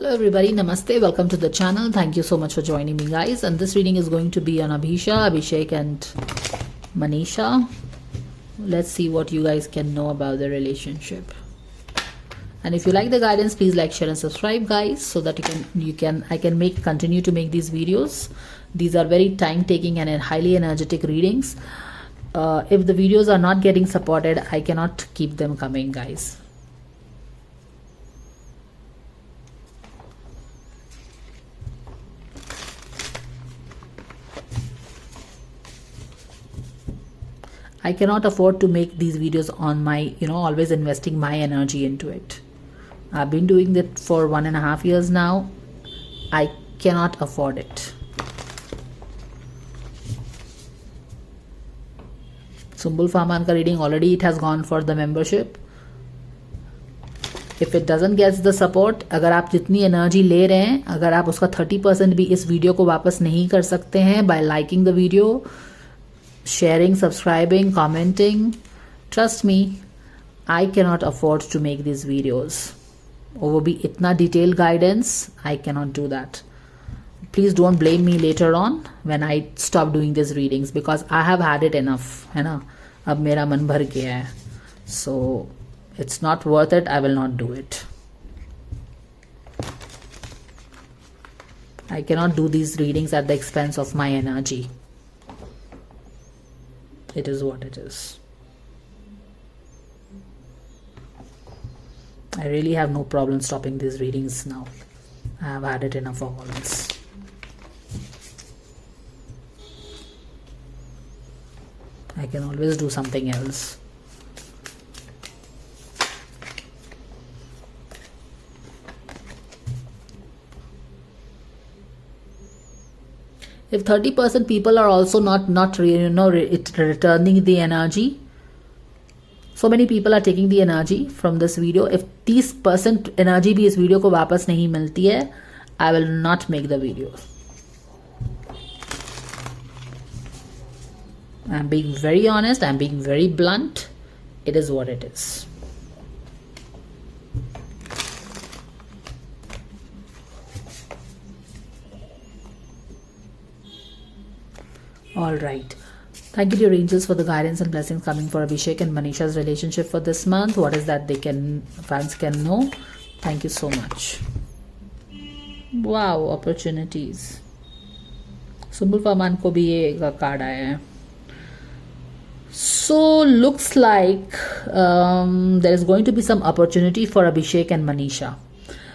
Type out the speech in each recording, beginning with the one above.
Hello everybody, namaste, welcome to the channel. Thank you so much for joining me guys, and this reading is going to be on Abhishek and Manisha. Let's see what you guys can know about the relationship. And if you like the guidance, please like, share and subscribe guys, so that I can continue to make these videos. These are very time taking and highly energetic readings. If the videos are not getting supported, I cannot keep them coming guys. I cannot afford to make these videos on my, always investing my energy into it. I've been doing that for 1.5 years now. I cannot afford it. Sumbul Farman ka reading already it has gone for the membership. If it doesn't get the support, अगर आप जितनी energy ले रहे हैं, अगर आप उसका 30% भी इस वीडियो को वापस नहीं कर सकते हैं by liking the video, sharing, subscribing, commenting, trust me, I cannot afford to make these videos. और वो भी इतना detailed guidance, I cannot do that. Please don't blame me later on when I stop doing these readings, because I have had it enough, है ना? अब मेरा मन भर गया है. So it's not worth it. I will not do it. I cannot do these readings at the expense of my energy. It is what it is. I really have no problem stopping these readings now. I have had it enough of all this. I can always do something else. If 30% people are also not returning the energy, so many people are taking the energy from this video. If 30% energy भी इस video को वापस नहीं मिलती है, I will not make the video. I'm being very honest. I'm being very blunt. It is what it is. All right. Thank you, dear angels, for the guidance and blessings coming for Abhishek and Manisha's relationship for this month. What is that fans can know? Thank you so much. Wow, opportunities. Sumbul Farman ko bhi ye card aaya hai. So looks like there is going to be some opportunity for Abhishek and Manisha.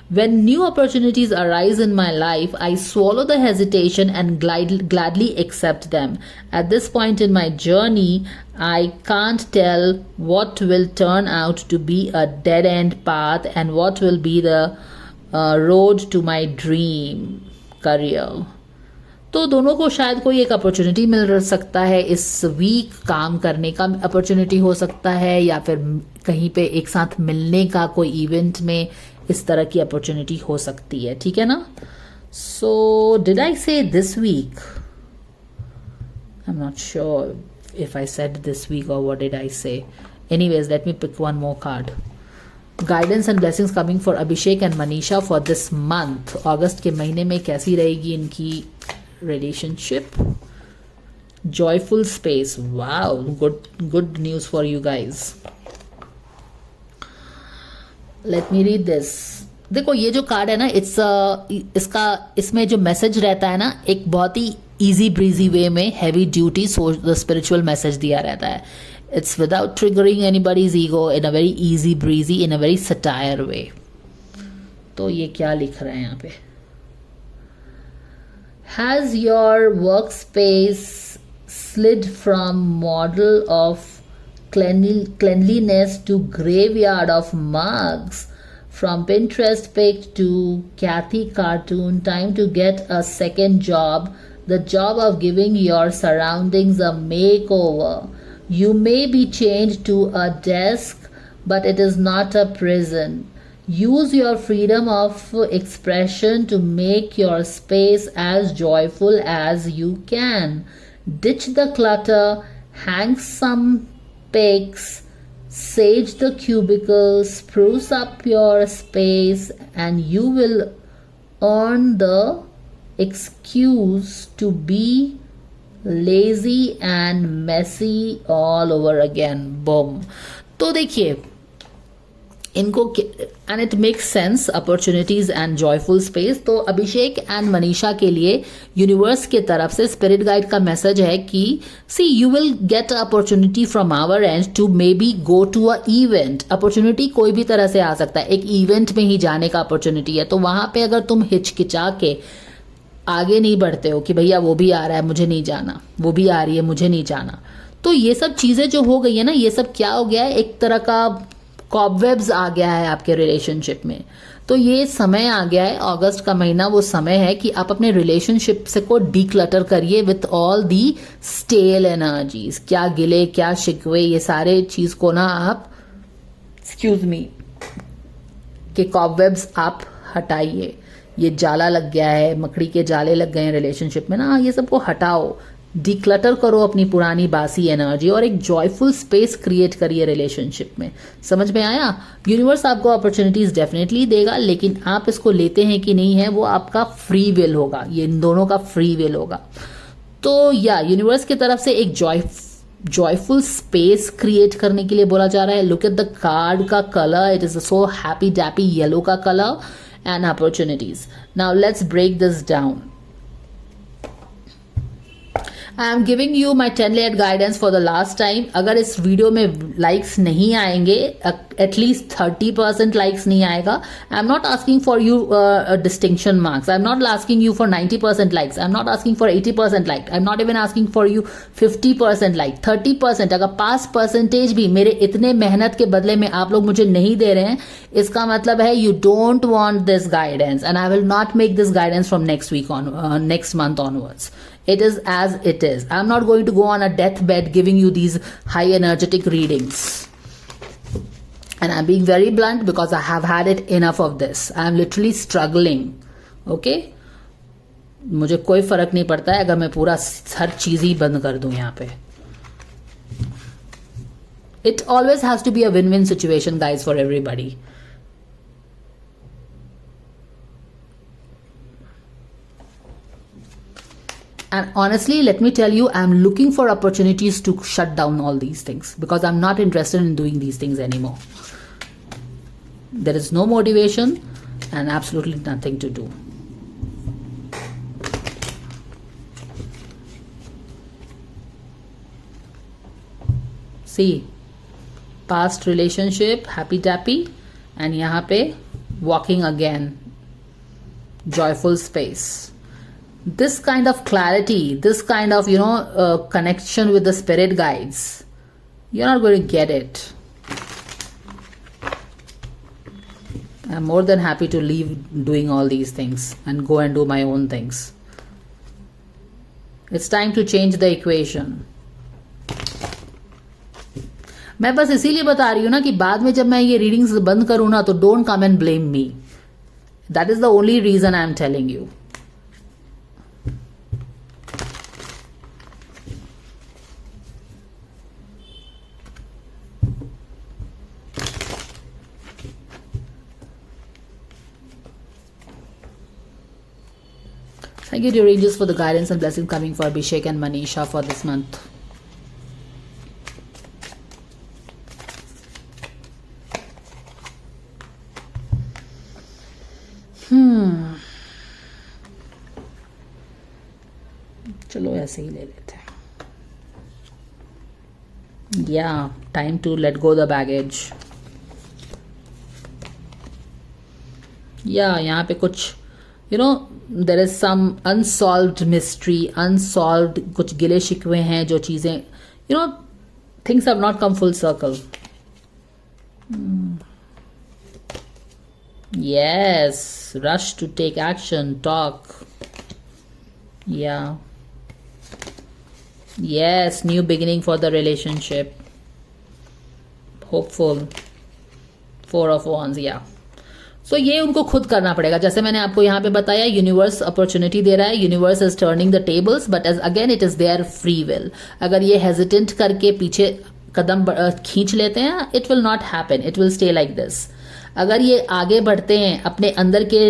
When new opportunities arise in my life, I swallow the hesitation and gladly accept them. At this point in my journey, I can't tell what will turn out to be a dead-end path and what will be the road to my dream career. तो दोनों को शायद कोई एक opportunity मिल सकता है. इस week काम करने का अपॉर्चुनिटी हो सकता है, या फिर कहीं पे एक साथ मिलने का कोई इवेंट में इस तरह की अपॉर्चुनिटी हो सकती है. ठीक है ना? सो did I say this week? I am not sure if I said this week or what did I say. Anyways, let me pick one more card. Guidance and blessings coming for Abhishek and Manisha for this month. अगस्त के महीने में कैसी रहेगी इनकी relationship? Joyful space. Wow, good news for you guys. Let me read this. देखो ये जो card है ना, इसमें जो मैसेज रहता है ना, एक बहुत ही इजी ब्रीजी वे में हैवी ड्यूटी स्पिरिचुअल मैसेज दिया रहता है. It's without triggering anybody's ego, in a very easy breezy, in a very satire way. तो ये क्या लिख रहे हैं यहाँ पे? Has your work space slid from model of cleanliness to graveyard of mugs, from Pinterest pic to Kathy cartoon? Time to get a second job, the job of giving your surroundings a makeover. You may be chained to a desk, but it is not a prison. Use your freedom of expression to make your space as joyful as you can. Ditch the clutter, hang some pics, sage the cubicle, spruce up your space, and you will earn the excuse to be lazy and messy all over again. Boom. तो देखिए इनको, and it makes sense, opportunities and joyful space. तो अभिषेक and Manisha के लिए universe के तरफ से spirit guide का मैसेज है कि see you will get opportunity from our end to maybe go to a event. Opportunity कोई भी तरह से आ सकता है, एक इवेंट में ही जाने का अपॉर्चुनिटी है. तो वहां पे अगर तुम हिचकिचा के आगे नहीं बढ़ते हो कि भैया वो भी आ रहा है मुझे नहीं जाना, वो भी आ रही है मुझे नहीं जाना, तो ये सब चीजें जो हो गई है ना, ये सब क्या हो गया है, एक तरह का कॉबवेब्स आ गया है आपके रिलेशनशिप में. तो ये समय आ गया है, अगस्त का महीना वो समय है कि आप अपने रिलेशनशिप से को डीक्लटर करिए with all the stale energies. क्या गिले क्या शिकवे, ये सारे चीज को ना आप, एक्सक्यूज मी, के कॉबवेब्स आप हटाइए. ये जाला लग गया है, मकड़ी के जाले लग गए हैं रिलेशनशिप में ना, ये सबको हटाओ, डिक्लटर करो अपनी पुरानी बासी एनर्जी और एक जॉयफुल स्पेस क्रिएट करिए रिलेशनशिप में. समझ में आया? यूनिवर्स आपको अपॉर्चुनिटीज डेफिनेटली देगा, लेकिन आप इसको लेते हैं कि नहीं है वो आपका फ्री विल होगा, ये इन दोनों का फ्री विल होगा. तो या यूनिवर्स की तरफ से एक जॉयफुल स्पेस क्रिएट करने के लिए बोला जा रहा है. लुक एट द कार्ड का colour, it is so happy dappy yellow का colour and opportunities. Now let's break this down. I am giving you my 10 layer guidance for the last time. अगर इस वीडियो में likes नहीं आएंगे, at least 30% likes नहीं आएगा, आई am not asking for you distinction marks, I am not asking you for 90% likes, I am not asking for 80% like, I am not even asking for you 50% like. 30%, अगर 5% भी मेरे इतने मेहनत के बदले में आप लोग मुझे नहीं दे रहे हैं, इसका मतलब है you don't want this guidance and I will not make this guidance from next month onwards. It is as it is. I'm not going to go on a deathbed giving you these high energetic readings. And I'm being very blunt because I have had it enough of this. I'm literally struggling. Okay? मुझे कोई फर्क नहीं पड़ता है अगर मैं पूरा हर चीज ही बंद कर दूं यहाँ पे. It always has to be a win-win situation, guys, for everybody. And honestly, let me tell you, I'm looking for opportunities to shut down all these things because I'm not interested in doing these things anymore. There is no motivation and absolutely nothing to do. See, past relationship, happy tappy, and यहाँ पे walking again, joyful space. This kind of clarity, this kind of connection with the spirit guides, you're not going to get it. I'm more than happy to leave doing all these things and go and do my own things. It's time to change the equation. मैं बस इसीलिए बता रही हूँ ना कि बाद में जब मैं ये रीडिंग्स बंद करूँ ना, तो don't come and blame me. That is the only reason I am telling you. Thank you, dear angels, for the guidance and blessing coming for Abhishek and Manisha for this month. चलो ऐसे ही ले लेते हैं. Yeah, time to let go the baggage. Yeah, यहाँ पे कुछ there is some unsolved mystery, unsolved कुछ गिले शिकवे हैं, जो चीजें things have not come full circle. Yes, rush to take action, talk. Yeah. Yes, new beginning for the relationship. Hopeful. 4 of Wands, yeah. So ये उनको खुद करना पड़ेगा. जैसे मैंने आपको यहाँ पे बताया, यूनिवर्स अपॉर्चुनिटी दे रहा है, universe is turning the tables, but as again it is their free will. अगर ये हेजिटेंट करके पीछे कदम खींच लेते हैं, it will not happen, it will stay like this. अगर ये आगे बढ़ते हैं, अपने अंदर के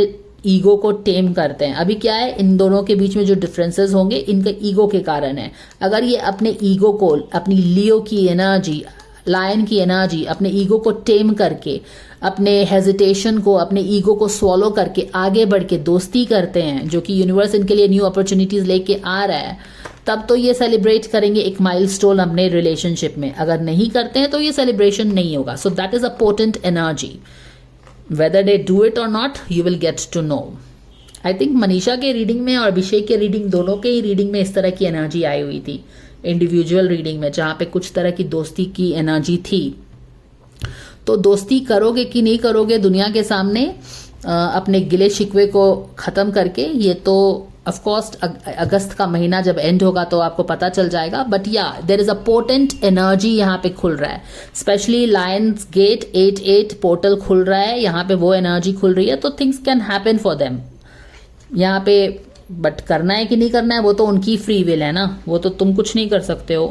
ईगो को टेम करते हैं। अभी क्या है, इन दोनों के बीच में जो डिफरेंसेस होंगे इनके ईगो के कारण है। अगर ये अपने ईगो को, अपनी लियो की एनर्जी, लायन की एनर्जी, अपने ईगो को टेम करके, अपने हेजिटेशन को, अपने ईगो को स्वॉलो करके आगे बढ़ के दोस्ती करते हैं, जो कि यूनिवर्स इनके लिए न्यू अपॉर्चुनिटीज लेके आ रहा है, तब तो ये सेलिब्रेट करेंगे एक माइलस्टोन अपने रिलेशनशिप में। अगर नहीं करते हैं तो ये सेलिब्रेशन नहीं होगा। So that is a potent energy. Whether they do it और not, you will get to know. I think Manisha के रीडिंग में और अभिषेक के रीडिंग, दोनों के ही रीडिंग में इस तरह की एनर्जी आई हुई थी, इंडिविजुअल रीडिंग में, जहाँ पे कुछ तरह की दोस्ती की एनर्जी थी। तो दोस्ती करोगे कि नहीं करोगे दुनिया के सामने, अपने गिले शिकवे को ख़त्म करके, ये तो ऑफ कोर्स अगस्त का महीना जब एंड होगा तो आपको पता चल जाएगा। बट या there is a potent energy यहाँ पे खुल रहा है, स्पेशली लायंस गेट 8-8 पोर्टल खुल रहा है, यहाँ पे वो एनर्जी खुल रही है। तो things can happen for them यहाँ पे। बट करना है कि नहीं करना है वो तो उनकी फ्री विल है ना, वो तो तुम कुछ नहीं कर सकते हो।